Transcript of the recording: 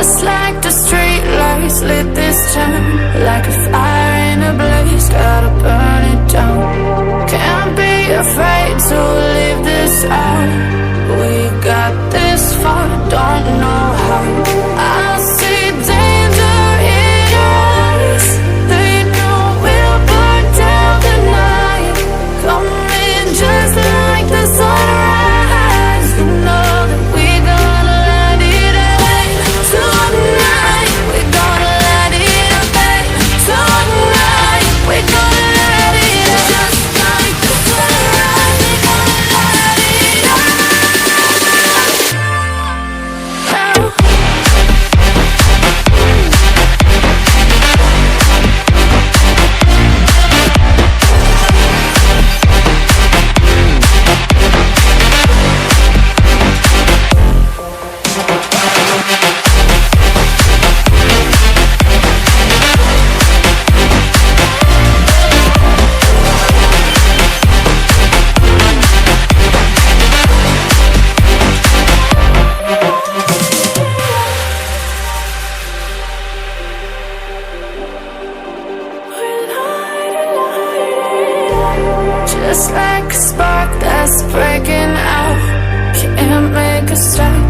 Just like the street lights lit this town, like a fire in a blaze, gotta burn it down. Can't be afraid to leave this out. We got this far, don't know how. I see danger in your eyes. They know we'll burn down the night. Coming just like the sunrise. You know that we're gonna let it away. Tonight we're gonna let it away. Tonight we're gonna let it away. Just like the sunrise, we're gonna let it away. Just like a spark that's breaking out, can't make a stop.